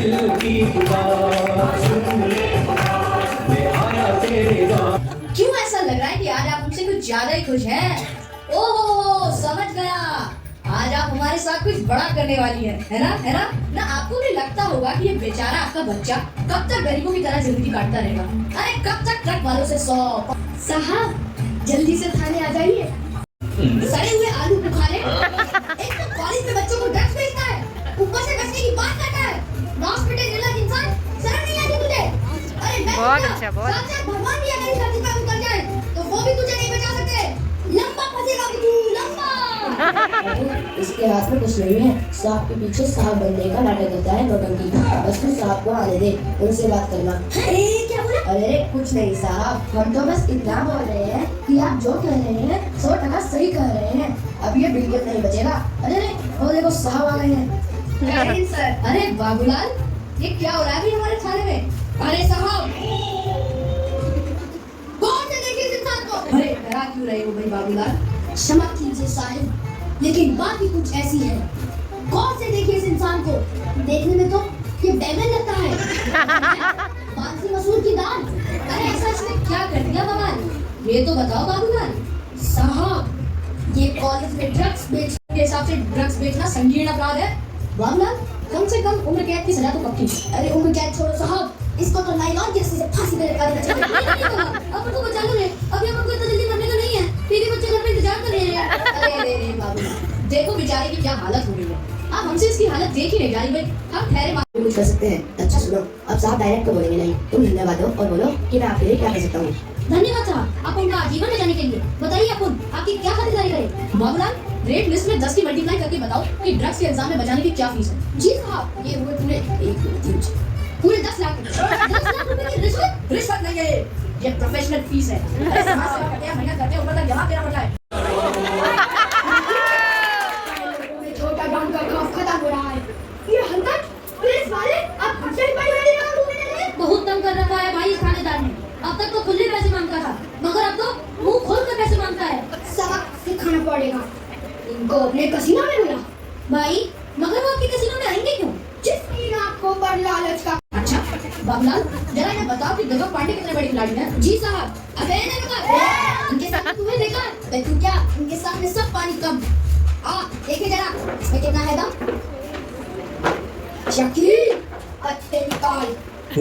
दिल की पुकार सुन ले मैं आया तेरे द्वार। क्यों ऐसा लग रहा है कि आज आप हमसे कुछ ज्यादा ही खुश हैं? ओह समझ गया, आज आप हमारे साथ कुछ बड़ा करने वाली है ना? है ना? ना आपको भी लगता होगा कि ये बेचारा आपका बच्चा कब तक गरीबों की तरह जिंदगी काटता रहेगा? अरे कब तक ट्रक वालों से 100 साहब जल्दी से थाने आ जाइए। सड़े हुए आलू बुखारे, एक तो कॉलेज में बच्चों को ड्रग्स बेचता है, ऊपर से बचने की बात करता है। हॉस्पिटल जिला इंसान शर्म नहीं आती तुझे? अरे मैं बहुत अच्छा, बहुत साक्षात भगवान भी अगर इस धरती पर उतर जाए तो वो भी तुझे नहीं बचा सकते। लंबा फंसेगा भी तू, लंबा। इसके हाथ में कुछ नहीं है, सांप के पीछे सांप बनने का नाटक होता है नौटंकी। बस तू सांप को आने दे, उनसे बात करना। अरे क्या बोला? अरे कुछ नहीं साहब, हम तो बस इतना बोल रहे हैं कि आप जो कह रहे हैं 100% सही कह रहे हैं। अब ये बिल्कुल नहीं बचेगा। अरे वो देखो साहब आ गए हैं। सर, अरे बाबूलाल ये क्या हो रहा है अभी हमारे थाने में? अरे साहब कौन से देखिए इस इंसान को? अरे डरा क्यों रहे हो भाई बाबूलाल? क्षमा कीजिए साहिब, लेकिन बात ही कुछ ऐसी है। कौन से देखिए इस इंसान को? देखने में तो ये बैगन लगता है, बांसी मसूर की दाल। अरे ऐसा इसने क्या कर दिया बवाल? ये तो बताओ बाबूलाल। साहब ये कॉलेज में ड्रग्स बेचने के हिसाब से ड्रग्स बेचना संगीन अपराध है। बाबूलाल कम से कम उम्र कैद की सजा तो पक्की। अरे उम्र कैद छोड़ो साहब, इसको तो नायलॉन की रस्सी से फांसी पे लटका देना चाहिए। अब उनको बचा लो रे, अभी हम उनको इतना जल्दी मरने का नहीं है, फिर भी बच्चे घर पे इंतजार कर रहे हैं। अरे बाबूलाल देखो बेचारे की क्या हालत हो गई है, आप हमसे इसकी हालत देख ही नहीं जा रही भाई। हम ठहरे कुछ कर सकते हैं। अच्छा सुनो, अब साहब डायरेक्ट तो बोलेंगे नहीं, तुम धन्यवाद दो और बोलो कि मैं आपके लिए क्या कर सकता हूँ। धन्यवाद साहब, आप उनका जीवन बचाने के लिए बताइए आप आपकी क्या खातिरदारी करें? बाबूलाल रेट लिस्ट में 10 की मल्टीप्लाई करके बताओ कि ड्रग्स के इल्जाम में बचाने की क्या फीस है? जी साहब ये हुए पूरे 10 लाख। 10 लाख रुपए की रिश्वत? रिश्वत नहीं है ये प्रोफेशनल फीस है। अरे समाज सेवा करते हैं, मेहनत करते हैं, ऊपर तक जमा देना पड़ता है। छोटा डॉन का खौफ खत्म हो रहा है। ये हंतर पुलिस वाले अब हमसे ही बड़ी रकम ढूंढने लगे। बहुत तंग कर रखा है भाई इस थानेदार ने। अब तक तो खुले पैसे मांगता था, मगर अब तो मुंह खोल कर पैसे मांगता है। सबक सिखाना पड़ेगा इनको अपने कसीना में मिला। भाई मगर वो आपके कसीनों में आएंगे क्यों? जिसकी आपको बड़ लालच का। अच्छा बाबूलाल जरा इन्हें बताओ कि गगन पांडे कितने बड़ी खिलाड़ी हैं? जी साहब। अबे नहीं रुका, इनके सामने तुम्हें देखा है तू क्या? इनके सामने सब पानी कम। देखिए जरा इसमें कितना है दम। चकी अच्छे निकाल।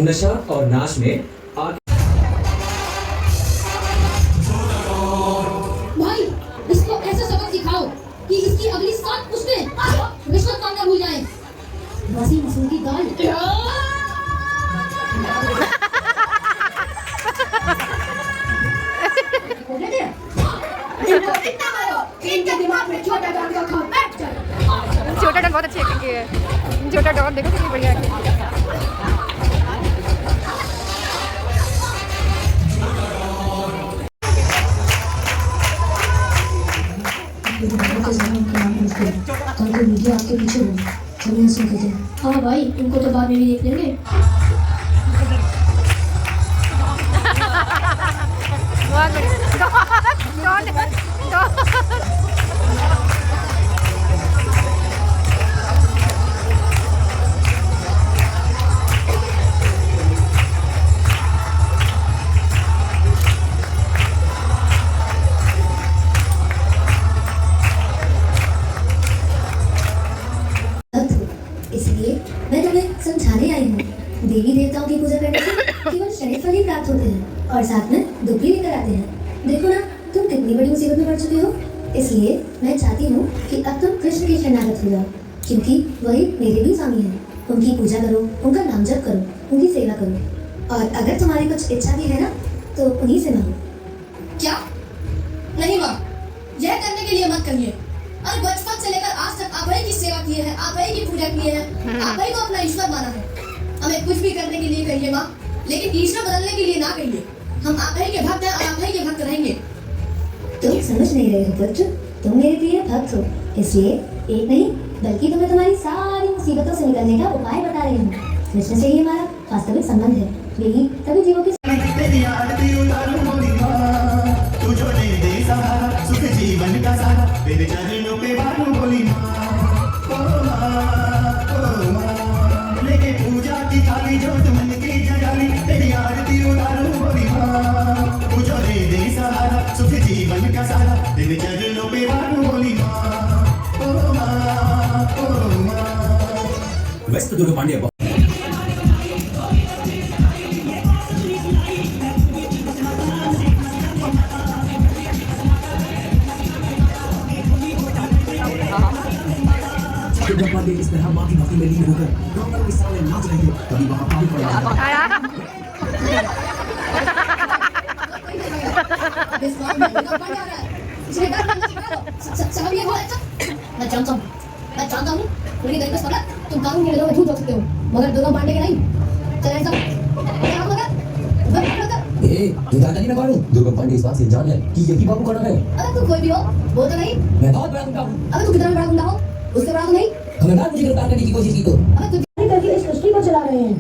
नशा और नाश में भाई इसको ऐसा सबक सिखाओ कि इसकी अगली 7 पुश्तें रिश्वत मांगना भूल जाएं। बासी मसूर की दाल। इनके दिमाग में छोटा डॉन का खौफ बैठ जाए। छोटा डॉन बहुत अच्छी एक्टिंग की है। छोटा डॉन देखो कितनी बढ़िया एक्टिंग की है। मीडिया आपके पीछे हो, चलिए ऐसे कहते हैं। हाँ भाई तुमको तो बाद में भी देख लेंगे। बहुत बढ़िया। इसलिए मैं तुम्हें समझाने आई हूँ, देवी देवताओं की पूजा करने से केवल शरीफ फल ही प्राप्त होते हैं और साथ में दुख भी लेकर आते हैं। देखो ना तुम कितनी बड़ी मुसीबत में पड़ चुके हो, इसलिए मैं चाहती हूँ कि अब तुम कृष्ण की शरणागत हो जाओ, क्योंकि वही मेरे भी स्वामी हैं। उनकी पूजा करो, उनका नाम जप करो, उनकी सेवा करो, और अगर तुम्हारी कुछ इच्छा भी है ना तो उन्हीं से मांगो। क्या? नहीं माँ, यह करने के लिए मत कहिए। अरे बचपन से लेकर आज तक आप ही की सेवा की है, आप ही की पूजा की है, आप ही को अपना ईश्वर माना है। हमें कुछ भी करने के लिए कहिए माँ, लेकिन ईश्वर बदलने के लिए ना कहिए। हम आप ही के भक्त हैं और आप ही के भक्त रहेंगे। तुम समझ नहीं रहे हो पुत्र, तुम मेरे प्रिय भक्त हो, इसलिए एक नहीं बल्कि तुम्हें तुम्हारी सारी मुसीबतों से निकलने का उपाय बता रही हूँ। कृष्ण से ही हमारा वास्तविक संबंध है, यही सभी जीवों की जीवन का सारा तेरे चरणों पे वालों बोली माँ, ओ माँ, लेके पूजा वैसे तो दुर्गा पांडे दुर्गा पांडे इस तरह माँ की भक्ति में लीन होकर गाँव के सामने नाच रहे थे, तभी वहाँ पानी पड़ा। इस गांव में दुर्गा पांडे आ रहा है। इसलिए डर मत करो। सब ये बोल अच्छा। मैं जानता हूँ पूरी तरीके से पता तुम कानून की नजरों में झूठ हो सकते हो मगर दुर्गा पांडे के नहीं। चल ऐसा क्या लगा तू जानता नहीं ना कौन हूँ? दुर्गा पांडे इस बात से जान है कि यही बाबू का नाम है। अगर तू कोई भी हो वो तो नहीं। मैं बहुत बड़ा गुंडा हूँ। अगर तू कितना बड़ा गुंडा हो उससे बड़ा तो नहीं। खबरदार मुझे गिरफ्तार करने की कोशिश की तो। अगर तू करके इस सृष्टि को चला रहे हैं।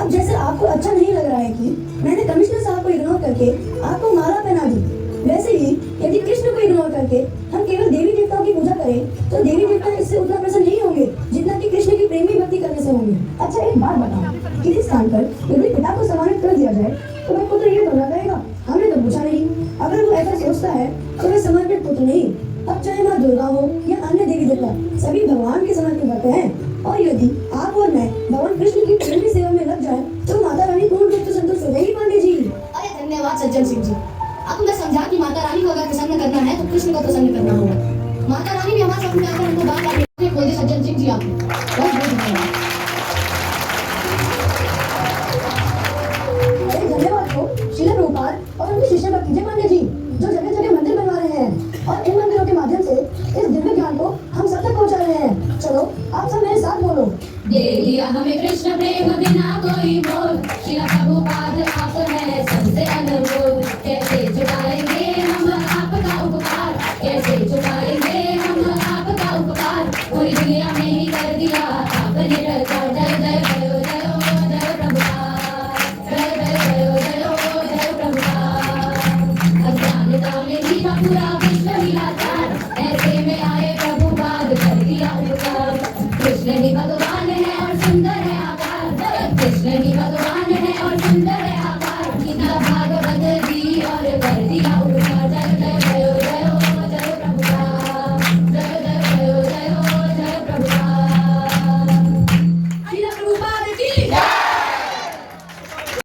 अब जैसे आपको अच्छा नहीं लग रहा है कि मैंने कमिश्नर साहब को इग्नोर करके आपको माला पहना दी, वैसे ही यदि कृष्ण को इग्नोर करके हम केवल देवी देवताओं की पूजा करें तो देवी देवता इससे उतना प्रसन्न नहीं होंगे जितना कि कृष्ण की प्रेमी भक्ति करने से होंगे। अच्छा एक बात बताओ, किसी स्थान पर यदि पिता को सम्मानित कर दिया जाए तो वह पुत्र ये बोलना कहेगा हमने तो पूछा नहीं। अगर वो ऐसा सोचता है तो वह समर्पित पुत्र नहीं। अब चाहे माँ दुर्गा हो या अन्य देवी देवता सभी भगवान के समर्पित होते हैं और यदि आप और मैं भगवान कृष्ण की प्रेमी सेवा में लग जाए तो माता रानी पूर्ण रूप से संतुष्ट हो जाएगी। पांडे जी अरे धन्यवाद सज्जन सिंह जी। अब मैं समझा कि माता रानी को अगर प्रसन्न करना है तो कृष्ण को प्रसन्न करना होगा। माता रानी भी हमारे साथ में आकर हमको बात आगे खोल दे। सज्जन सिंह जी आपको बहुत बहुत धन्यवाद। अरे धन्यवाद हो श्रील प्रभुपाद और उनके शिष्य भक्त जय पांडे जी जो जगह जगह मंदिर बनवा रहे हैं और इन मंदिरों के माध्यम से इस दिव्य ज्ञान को हम सब तक पहुंचा रहे हैं। चलो आप सब मेरे साथ बोलो। दे दिया हमें कृष्ण प्रेम बिना कोई बोल, श्रील प्रभुपाद आप है